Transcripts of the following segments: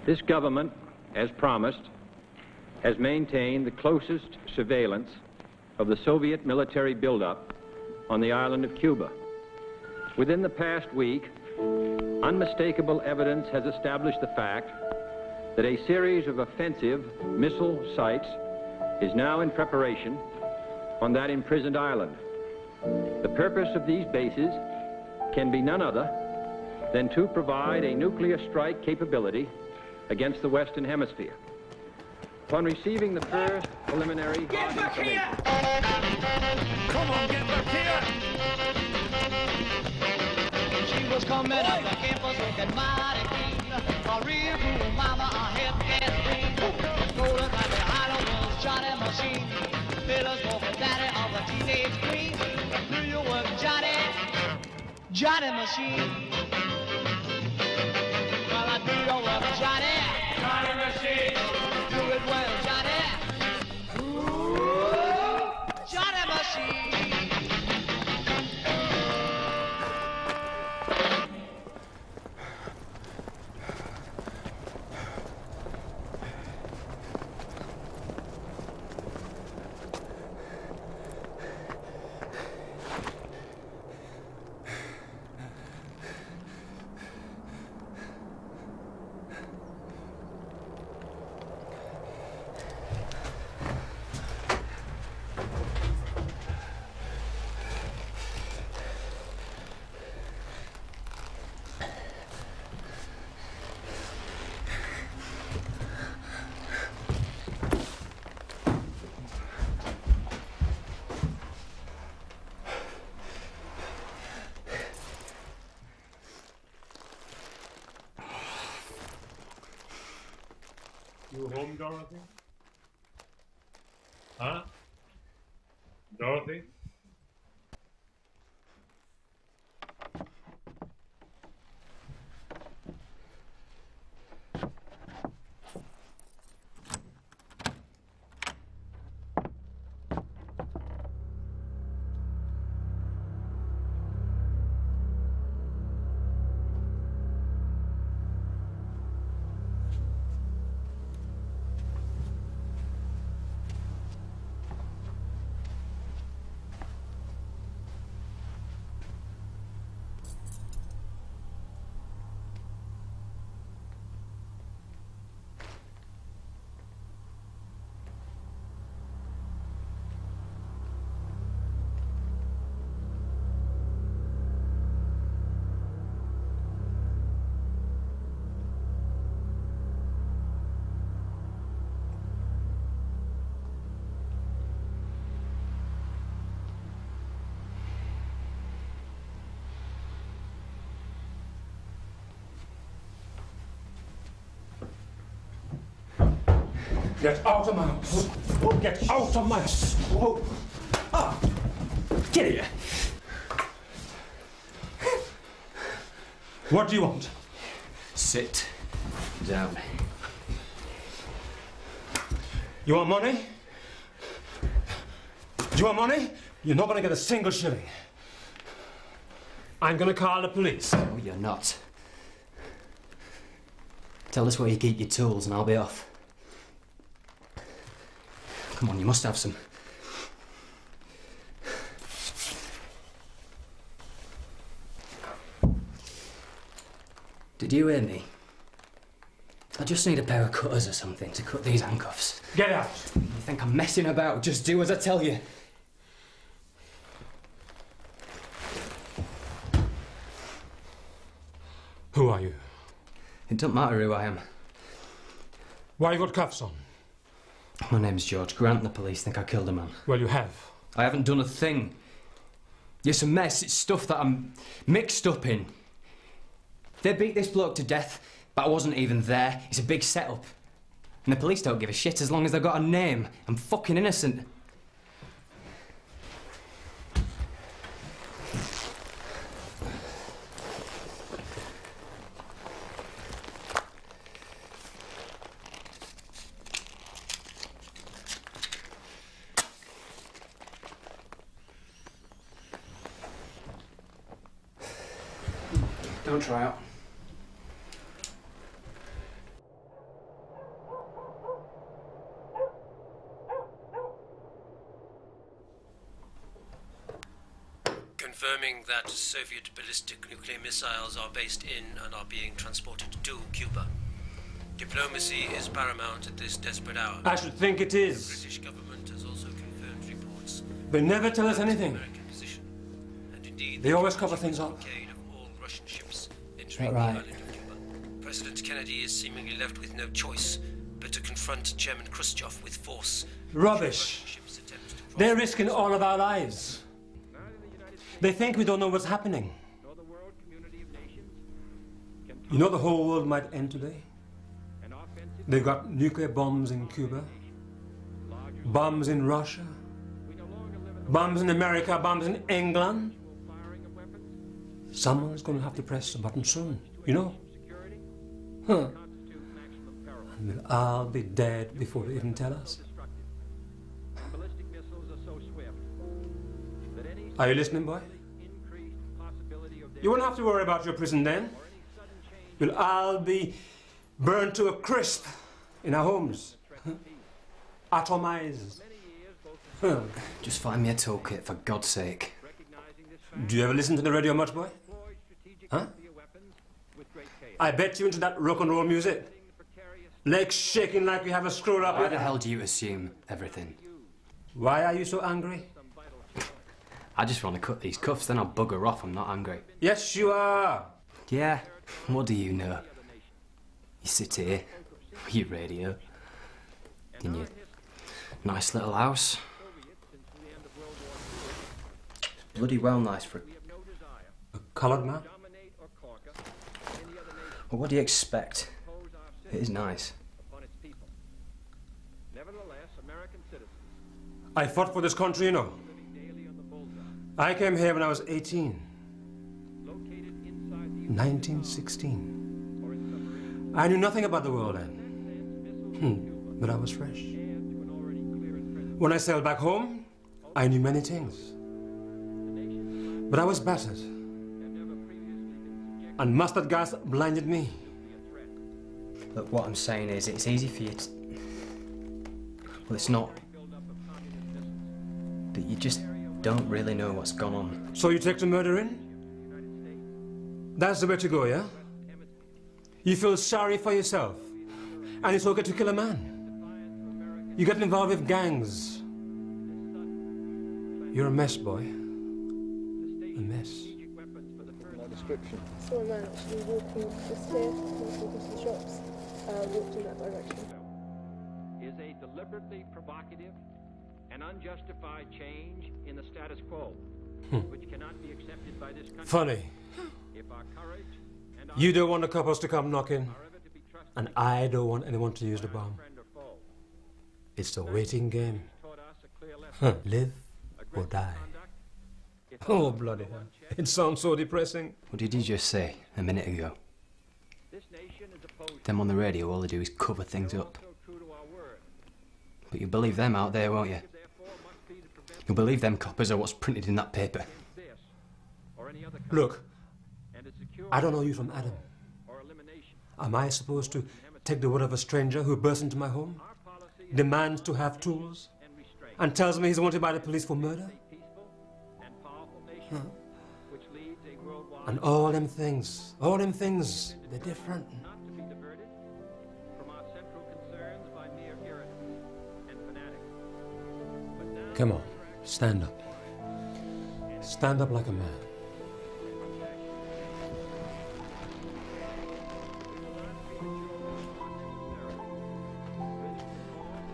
This government, as promised, has maintained the closest surveillance of the Soviet military buildup on the island of Cuba. Within the past week, unmistakable evidence has established the fact that a series of offensive missile sites is now in preparation on that imprisoned island. The purpose of these bases can be none other than to provide a nuclear strike capability against the Western Hemisphere. Upon receiving the first preliminary... Get back here! Come on, get back here! She was coming up the campus looking mighty clean. A real cool mama, a hip gas green. Told us that the island was Johnny Machine. Miller's for daddy of the teenage queen. Do you work Johnny? Johnny Machine. Well, I do your work Johnny. Johnny Machine. Do it well, Johnny. Ooh, Johnny Machine. You home, Dorothy? Huh? Dorothy? Get out of my house! Get out of my house! Whoa. Ah. Get here! What do you want? Sit down. You want money? Do you want money? You're not going to get a single shilling. I'm going to call the police. No, you're not. Tell us where you keep your tools and I'll be off. Come on, you must have some. Did you hear me? I just need a pair of cutters or something to cut these handcuffs. Get out! You think I'm messing about? Just do as I tell you. Who are you? It doesn't matter who I am. Why you got cuffs on? My name's George Grant. The police think I killed a man. Well, you have. I haven't done a thing. It's a mess. It's stuff that I'm mixed up in. They beat this bloke to death, but I wasn't even there. It's a big setup. And the police don't give a shit as long as they've got a name. I'm fucking innocent. Don't try out. confirming that Soviet ballistic nuclear missiles are based in and are being transported to Cuba. Diplomacy is paramount at this desperate hour. I should think it The is. British government has also confirmed reports They never tell us of the anything. American position, and indeed They always cover things up. blockade of all Russian ships entering right? the island of Cuba. President Kennedy is seemingly left with no choice but to confront Chairman Khrushchev with force. Rubbish. Russian ships attempt to cross They're risking all of our lives. They think we don't know what's happening. You know the whole world might end today? They've got nuclear bombs in Cuba, bombs in Russia, bombs in America, bombs in England. Someone's going to have to press the button soon, you know? Huh. And we'll all be dead before they even tell us. Are you listening, boy? You won't have to worry about your prison then. We'll all be burned to a crisp in our homes. Atomized. Huh. Just find me a toolkit, for God's sake. Do you ever listen to the radio much, boy? Huh? I bet you into that rock and roll music. Legs shaking like we have a screw up. Why the hell do you assume everything? Why are you so angry? I just want to cut these cuffs, then I'll bugger off. I'm not angry. Yes, you are. Yeah, what do you know? You sit here, with your radio, in your nice little house. It's bloody well nice for... A coloured man? Well, what do you expect? It is nice. I fought for this country, you know. I came here when I was 18. 1916. I knew nothing about the world then. But I was fresh. When I sailed back home, I knew many things. But I was battered. And mustard gas blinded me. Look, what I'm saying is, it's easy for you to... Well, it's not. But you just don't really know what's gone on. So you take to murdering? That's the way to go, yeah? You feel sorry for yourself, and it's okay to kill a man. You get involved with gangs. You're a mess, boy. A mess. Saw a man actually walking just here, walking to the shops, walked in that direction. Is a deliberately provocative and unjustified change in the status quo, which cannot be accepted by this country. Funny. If our courage and our You don't want the couples to come knocking, are ever to be trusted, and I don't want anyone to use the bomb. friend or foe, It's a waiting game. taught us a clear lesson. Live or die. Oh, bloody hell. It sounds so depressing. What did you just say a minute ago? This nation is opposed Them on the radio, all they do is cover things up. so true to our word. But you'll believe them out there, won't you? Therefore, must be to prevent You'll believe them coppers are what's printed in that paper. this or any other country, Look, and to secure I don't know you from Adam. or elimination. Am I supposed to take the word of a stranger who bursts into my home, Our policy is demands to have tools, and restraint. and tells me he's wanted by the police for murder? Peaceful and powerful nation, which leads a worldwide And all them things, they're different. not to be diverted from our central concerns by mere irritants and fanatics. But now Come on, stand up. Stand up like a man.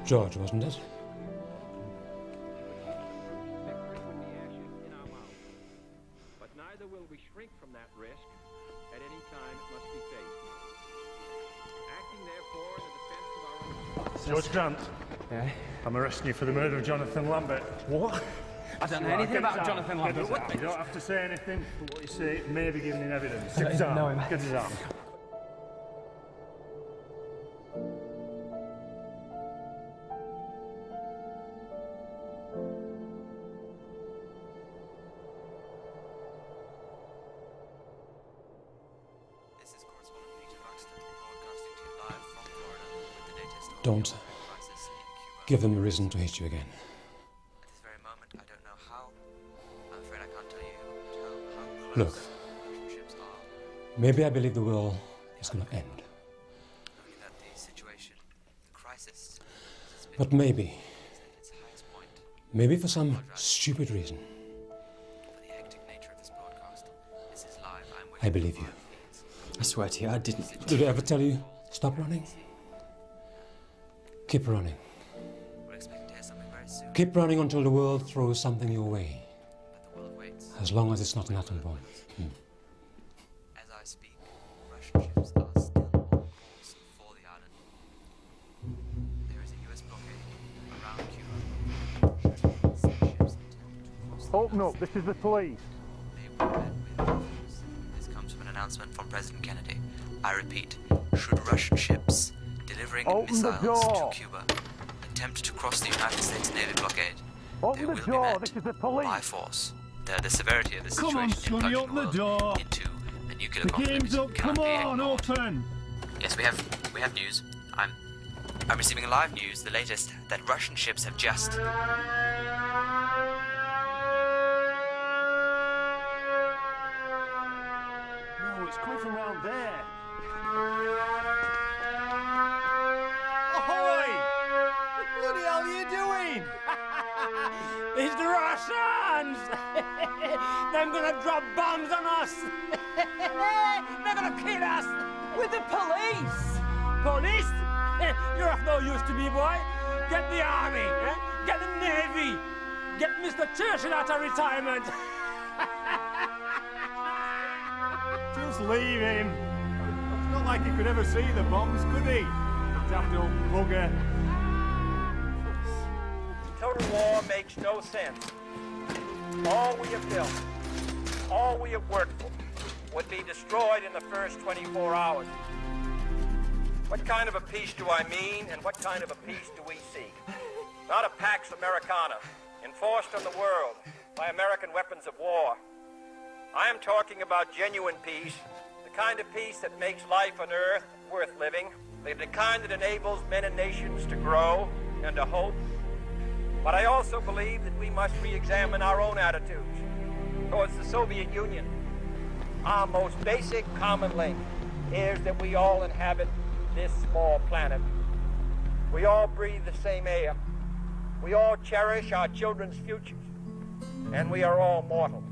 George, wasn't it? victory would be ashes in our mouth. But neither will we shrink from that risk. At any time it must be faced. Acting therefore in the defense of our own George Grant, Yeah? I'm arresting you for the murder of Jonathan Lambert. What? I don't know anything about Jonathan Lambert. What You don't have to say anything, but what you say may be given in evidence. Get his arm. know him. Get his arm. This is correspondent Peter Baxter, broadcasting to you live from Florida with the latest audio Don't crisis in Cuba. give them a reason to hate you again. At this very moment, I don't know how. I'm afraid I can't tell you Look, maybe I believe the world is going to end. Only that the situation, the crisis, has been But maybe, at its highest point. maybe for some stupid reason, For the hectic nature of this broadcast, this is live. I'm I believe you. I swear to you, I didn't. Did I ever tell you, stop running? Keep running. We're expecting to hear something very soon. Keep running until the world throws something your way. But the world waits. As long as it's not an atom bomb. As I speak, Russian ships are still on course for the island. There is a US blockade around Cuba. Spaceships intend to cross the Open United up, this is the police. They were met with refuse. This comes from an announcement from President Kennedy. I repeat, should Russian ships delivering Open the missiles door. to Cuba attempt to cross the United States Navy blockade, Open they the will be door, met this is the police. by force. The severity of the Come on, situation Sonny, plunged open the world door. into a nuclear The conflict game's up, cannot come be on, ignored. open. Yes, we have news. I'm receiving live news, the latest, that Russian ships have just. No, it's coming from around there. Ahoy! What the bloody hell are you doing? It's the Russians! They're gonna drop bombs on us! They're gonna kill us! With the police! Police? You're of no use to me, boy. Get the army, get the navy, get Mr. Churchill out of retirement. Just leave him. It's not like he could ever see the bombs, could he? The daft old bugger. Total war makes no sense. All we have built, all we have worked for, would be destroyed in the first 24 hours. What kind of a peace do I mean, and what kind of a peace do we seek? Not a Pax Americana, enforced on the world by American weapons of war. I am talking about genuine peace, the kind of peace that makes life on Earth worth living, the kind that enables men and nations to grow and to hope. But I also believe that we must re-examine our own attitudes towards the Soviet Union. Our most basic common link is that we all inhabit this small planet. We all breathe the same air. We all cherish our children's futures. And we are all mortal.